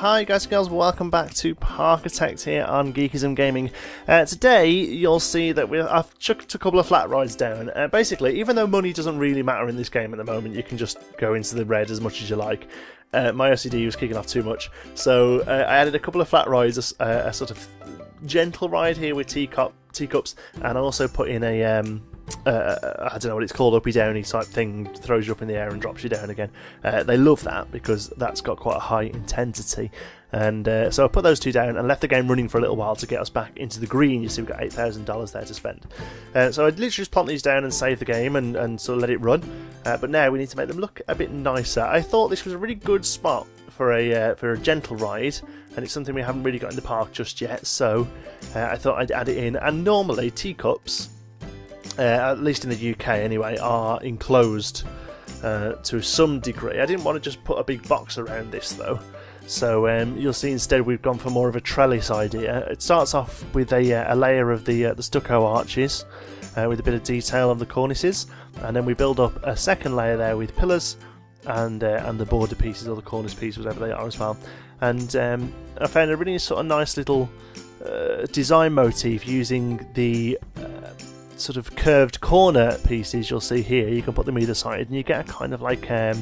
Hi guys and girls, welcome back to Parkitect here on Geekism Gaming. Today you'll see that I've chucked a couple of flat rides down. Basically, even though money doesn't really matter in this game at the moment, you can just go into the red as much as you like. My OCD was kicking off too much, so I added a couple of flat rides, a sort of gentle ride here with teacups, and I also put in a I don't know what it's called, uppy downy type thing, throws you up in the air and drops you down again. They love that because that's got quite a high intensity, and so I put those two down and left the game running for a little while to get us back into the green. You see we've got $8,000 there to spend, so I literally just plonked these down and saved the game and sort of let it run, but now we need to make them look a bit nicer. I thought this was a really good spot for a gentle ride, and it's something we haven't really got in the park just yet, so I thought I'd add it in. And normally teacups, at least in the UK anyway, are enclosed to some degree. I didn't want to just put a big box around this though, so you'll see instead we've gone for more of a trellis idea. It starts off with a layer of the stucco arches with a bit of detail on the cornices, and then we build up a second layer there with pillars and the border pieces or the cornice pieces, whatever they are as well. And I found a really sort of nice little design motif using the sort of curved corner pieces you'll see here. You can put them either side and you get a kind of like a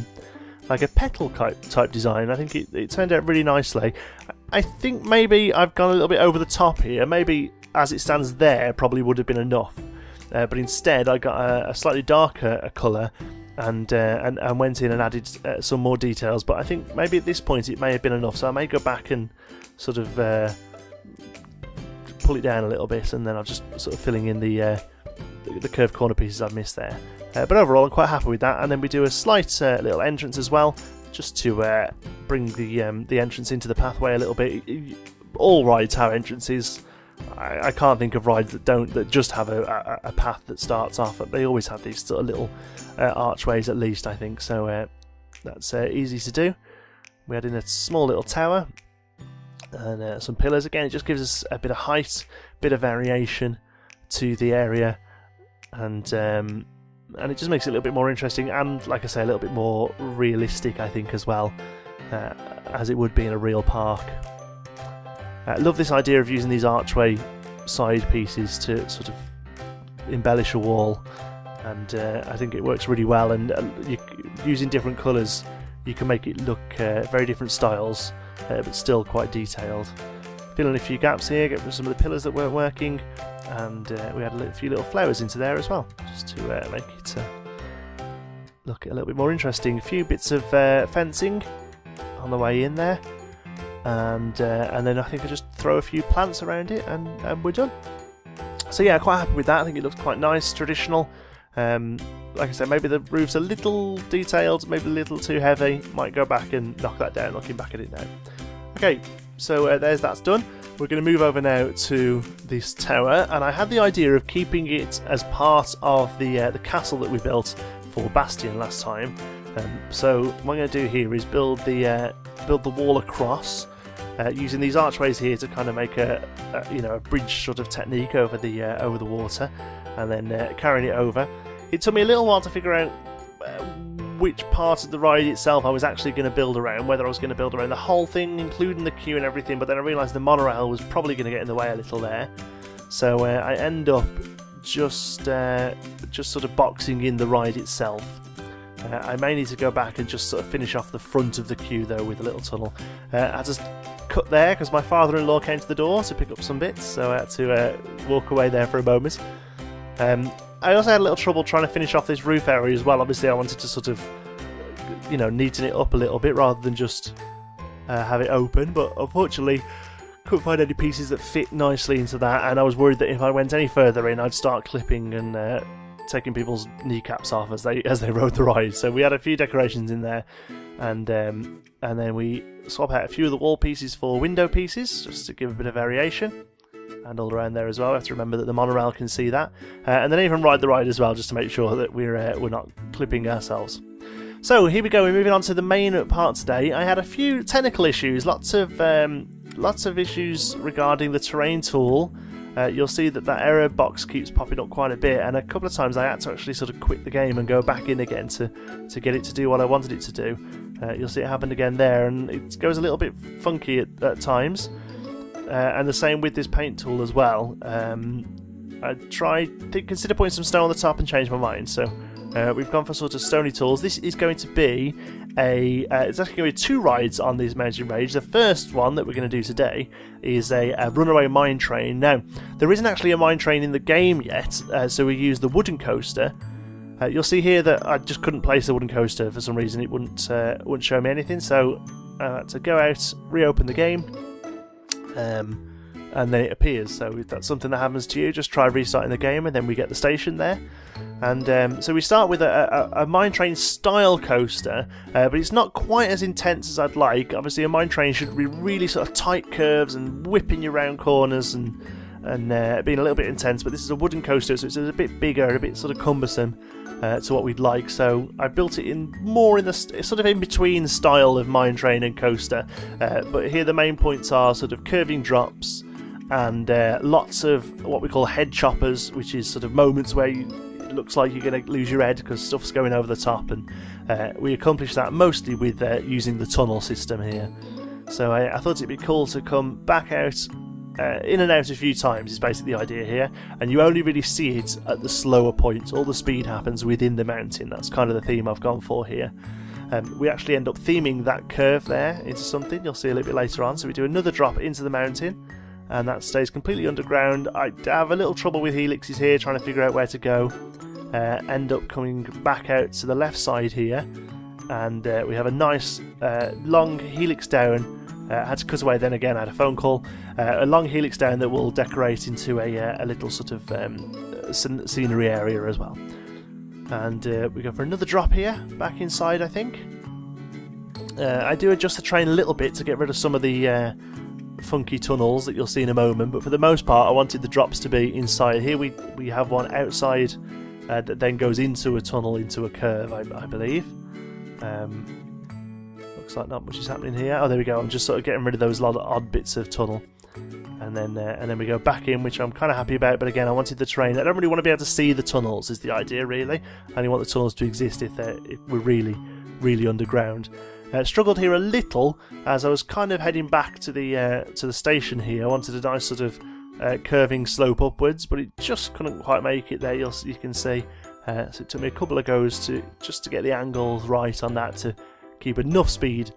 petal type design. I think it turned out really nicely. I think maybe I've gone a little bit over the top here. Maybe as it stands there probably would have been enough, but instead I got a slightly darker colour and went in and added some more details. But I think maybe at this point it may have been enough, so I may go back and sort of pull it down a little bit, and then I'm just sort of filling in the curved corner pieces I've missed there. But overall I'm quite happy with that. And then we do a slight little entrance as well, just to bring the entrance into the pathway a little bit. All rides have entrances. I can't think of rides that just have a path that starts off. They always have these sort of little archways at least, I think, so that's easy to do. We add in a small little tower and some pillars. Again, it just gives us a bit of height, bit of variation to the area, and it just makes it a little bit more interesting, and like I say, a little bit more realistic, I think, as well, as it would be in a real park. I love this idea of using these archway side pieces to sort of embellish a wall, and I think it works really well. And using different colours, you can make it look very different styles, but still quite detailed. Filling a few gaps here, get rid of some of the pillars that weren't working, and we add a few little flowers into there as well, just to make it look a little bit more interesting. A few bits of fencing on the way in there, and then I think I just throw a few plants around it, and we're done. So yeah, quite happy with that. I think it looks quite nice, traditional. Like I said, maybe the roof's a little detailed, maybe a little too heavy. Might go back and knock that down, looking back at it now. Okay, so that's done. We're going to move over now to this tower, and I had the idea of keeping it as part of the castle that we built for Bastion last time. So what I'm going to do here is build the wall across, using these archways here to kind of make a bridge sort of technique over the water, and then carrying it over. It took me a little while to figure out which part of the ride itself I was actually going to build around, whether I was going to build around the whole thing, including the queue and everything, but then I realised the monorail was probably going to get in the way a little there. So I end up just sort of boxing in the ride itself. I may need to go back and just sort of finish off the front of the queue though with a little tunnel. I just cut there because my father-in-law came to the door to pick up some bits, so I had to walk away there for a moment. I also had a little trouble trying to finish off this roof area as well. Obviously I wanted to sort of, neaten it up a little bit rather than just have it open, but unfortunately couldn't find any pieces that fit nicely into that, and I was worried that if I went any further in I'd start clipping and taking people's kneecaps off as they rode the ride. So we had a few decorations in there, and then we swap out a few of the wall pieces for window pieces just to give a bit of variation. And all around there as well. We have to remember that the monorail can see that, and then even ride the ride as well, just to make sure that we're not clipping ourselves. So here we go. We're moving on to the main part today. I had a few technical issues, lots of issues regarding the terrain tool. You'll see that error box keeps popping up quite a bit, and a couple of times I had to actually sort of quit the game and go back in again to get it to do what I wanted it to do. You'll see it happened again there, and it goes a little bit funky at times. And the same with this paint tool as well. I consider putting some snow on the top and change my mind. So we've gone for sort of stony tools. This is going to be it's actually going to be 2 rides on this mountain range. The first one that we're going to do today is a Runaway mine train. Now, there isn't actually a mine train in the game yet, so we use the wooden coaster. You'll see here that I just couldn't place the wooden coaster for some reason. It wouldn't show me anything, so I had to go out, reopen the game, and then it appears. So if that's something that happens to you, just try restarting the game, and then we get the station there. And so we start with a mine train style coaster, but it's not quite as intense as I'd like. Obviously, a mine train should be really sort of tight curves and whipping you around corners and being a little bit intense. But this is a wooden coaster, so it's a bit bigger, a bit sort of cumbersome to what we'd like. So I built it more in the sort of in between style of mine train and coaster. But here the main points are sort of curving drops and lots of what we call head choppers, which is sort of moments where it looks like you're going to lose your head because stuff's going over the top, and we accomplish that mostly with using the tunnel system here. So I thought it'd be cool to come back out, in and out a few times is basically the idea here, and you only really see it at the slower points. All the speed happens within the mountain. That's kind of the theme I've gone for here. We actually end up theming that curve there into something you'll see a little bit later on. So we do another drop into the mountain, and that stays completely underground. I have a little trouble with helixes here, trying to figure out where to go. End up coming back out to the left side here, and we have a nice long helix down. Had to cut away then again, I had a phone call. A long helix down that will decorate into a little sort of scenery area as well. And we go for another drop here, back inside I think. I do adjust the train a little bit to get rid of some of the funky tunnels that you'll see in a moment, but for the most part I wanted the drops to be inside. Here we have one outside that then goes into a tunnel, into a curve, I believe. Looks like not much is happening here. Oh, there we go. I'm just sort of getting rid of those lot of odd bits of tunnel, and then we go back in, which I'm kind of happy about. But again, I wanted the train. I don't really want to be able to see the tunnels. Is the idea really? I only want the tunnels to exist if we're really underground. Struggled here a little as I was kind of heading back to the station here. I wanted a nice sort of curving slope upwards, but it just couldn't quite make it there. You can see. So it took me a couple of goes to get the angles right on that to keep enough speed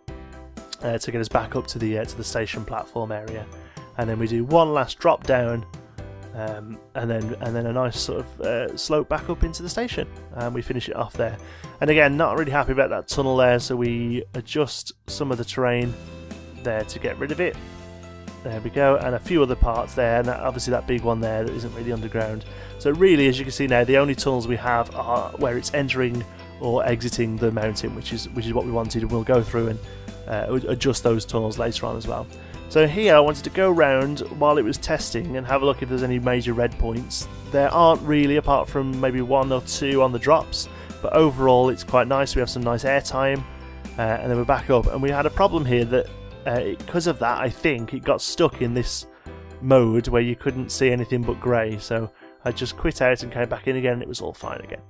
to get us back up to the station platform area, and then we do one last drop down, and then a nice sort of slope back up into the station, and we finish it off there. And again, not really happy about that tunnel there, so we adjust some of the terrain there to get rid of it. There we go, and a few other parts there, and obviously that big one there that isn't really underground. So really, as you can see now, the only tunnels we have are where it's entering or exiting the mountain, which is what we wanted, and we'll go through and adjust those tunnels later on as well. So here I wanted to go around while it was testing and have a look if there's any major red points. There aren't really, apart from maybe 1 or 2 on the drops, but overall it's quite nice. We have some nice air time, and then we're back up, and we had a problem here that because of that, I think it got stuck in this mode where you couldn't see anything but grey, so I just quit out and came back in again, and it was all fine again.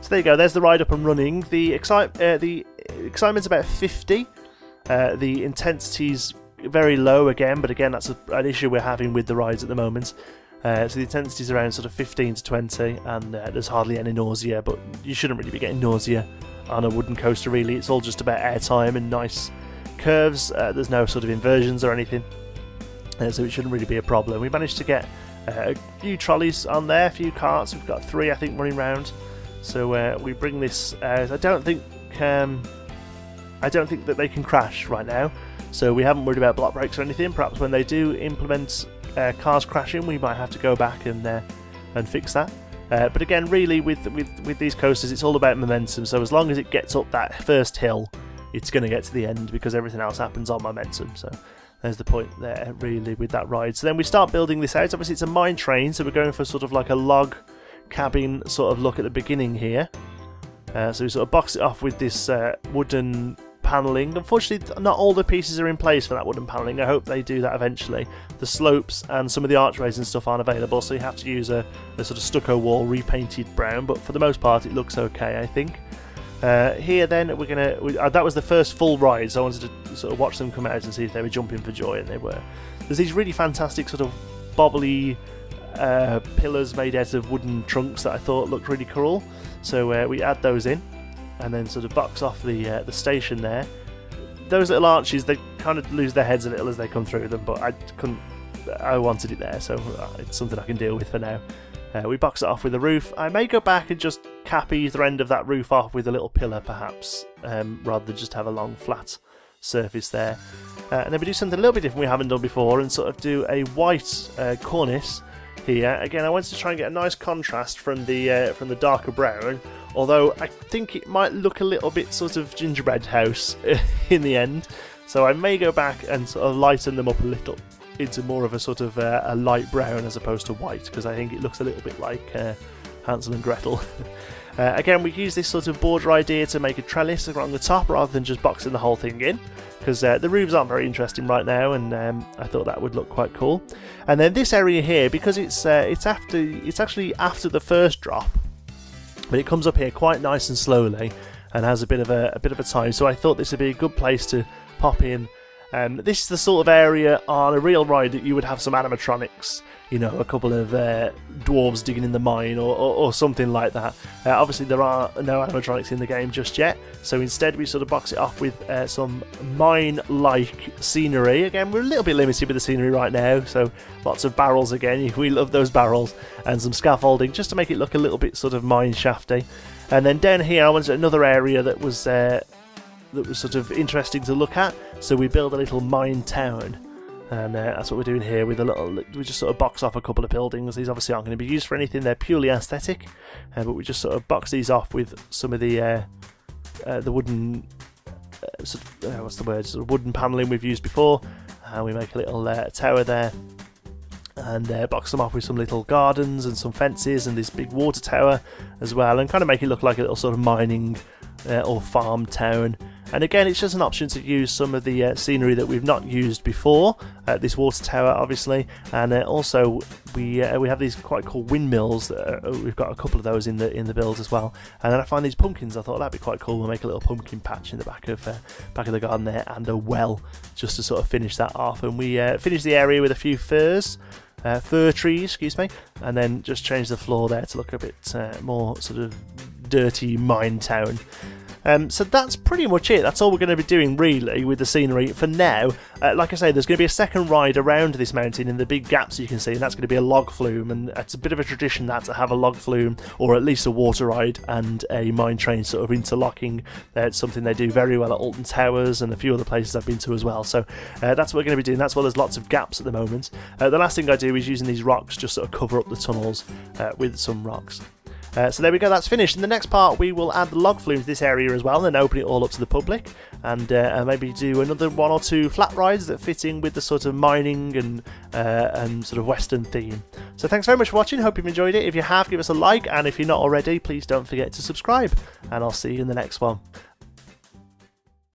So there you go, there's the ride up and running. The excitement's about 50, the intensity's very low again, but again that's an issue we're having with the rides at the moment. So the intensity's around sort of 15 to 20, and there's hardly any nausea, but you shouldn't really be getting nausea on a wooden coaster really. It's all just about airtime and nice curves. There's no sort of inversions or anything, so it shouldn't really be a problem. We managed to get a few trolleys on there, a few carts. We've got 3 I think running around, so we bring this out. I don't think that they can crash right now, so we haven't worried about block breaks or anything. Perhaps when they do implement cars crashing, we might have to go back and fix that. But again, really with these coasters, it's all about momentum, so as long as it gets up that first hill, it's going to get to the end, because everything else happens on momentum. So there's the point there really with that ride. So then we start building this out. Obviously it's a mine train, so we're going for sort of like a log cabin sort of look at the beginning here. So we sort of box it off with this wooden panelling. Unfortunately, not all the pieces are in place for that wooden panelling. I hope they do that eventually. The slopes and some of the archways and stuff aren't available, so you have to use a sort of stucco wall repainted brown, but for the most part it looks okay, I think. Here then that was the first full ride, so I wanted to sort of watch them come out and see if they were jumping for joy, and they were. There's these really fantastic sort of bobbly pillars made out of wooden trunks that I thought looked really cool, so we add those in and then sort of box off the station there. Those little arches, they kind of lose their heads a little as they come through them, but I wanted it there, so it's something I can deal with for now. We box it off with the roof. I may go back and just cap either end of that roof off with a little pillar perhaps, rather than just have a long flat surface there. And then we do something a little bit different we haven't done before and sort of do a white cornice here. Again, I wanted to try and get a nice contrast from the darker brown, although I think it might look a little bit sort of gingerbread house in the end. So I may go back and sort of lighten them up a little into more of a sort of a light brown as opposed to white, because I think it looks a little bit like Hansel and Gretel. Again, we use this sort of border idea to make a trellis along the top rather than just boxing the whole thing in, because the roofs aren't very interesting right now, and I thought that would look quite cool. And then this area here, because it's actually after the first drop, but it comes up here quite nice and slowly and has a bit of a time, so I thought this would be a good place to pop in. This is the sort of area on a real ride that you would have some animatronics, you know, a couple of dwarves digging in the mine or something like that. Obviously there are no animatronics in the game just yet, so instead we sort of box it off with some mine-like scenery. Again, we're a little bit limited with the scenery right now, so lots of barrels again, we love those barrels, and some scaffolding just to make it look a little bit sort of mine shafty. And then down here I wanted another area that was sort of interesting to look at, so we build a little mine town, and that's what we're doing here with we just sort of box off a couple of buildings. These obviously aren't going to be used for anything, they're purely aesthetic, but we just sort of box these off with some of the wooden what's the word, sort of wooden panelling we've used before, and we make a little tower there, and box them off with some little gardens and some fences and this big water tower as well, and kind of make it look like a little sort of mining or farm town. And again, it's just an option to use some of the scenery that we've not used before. This water tower, obviously, and also we have these quite cool windmills. We've got a couple of those in the build as well. And then I find these pumpkins. I thought that'd be quite cool. We'll make a little pumpkin patch in the back of the garden there, and a well just to sort of finish that off. And we finish the area with a few fir trees, excuse me, and then just change the floor there to look a bit more sort of dirty mine town. So that's pretty much it. That's all we're going to be doing really with the scenery for now. Like I say, there's going to be a second ride around this mountain in the big gaps you can see, and that's going to be a log flume, and it's a bit of a tradition that to have a log flume or at least a water ride and a mine train sort of interlocking. It's something they do very well at Alton Towers and a few other places I've been to as well. So that's what we're going to be doing. That's why there's lots of gaps at the moment. The last thing I do is using these rocks just sort of cover up the tunnels with some rocks. So there we go, that's finished. In the next part we will add the log flume to this area as well, and then open it all up to the public, and maybe do another one or two flat rides that fit in with the sort of mining and sort of western theme. So thanks very much for watching, hope you've enjoyed it. If you have, give us a like, and if you're not already, please don't forget to subscribe, and I'll see you in the next one.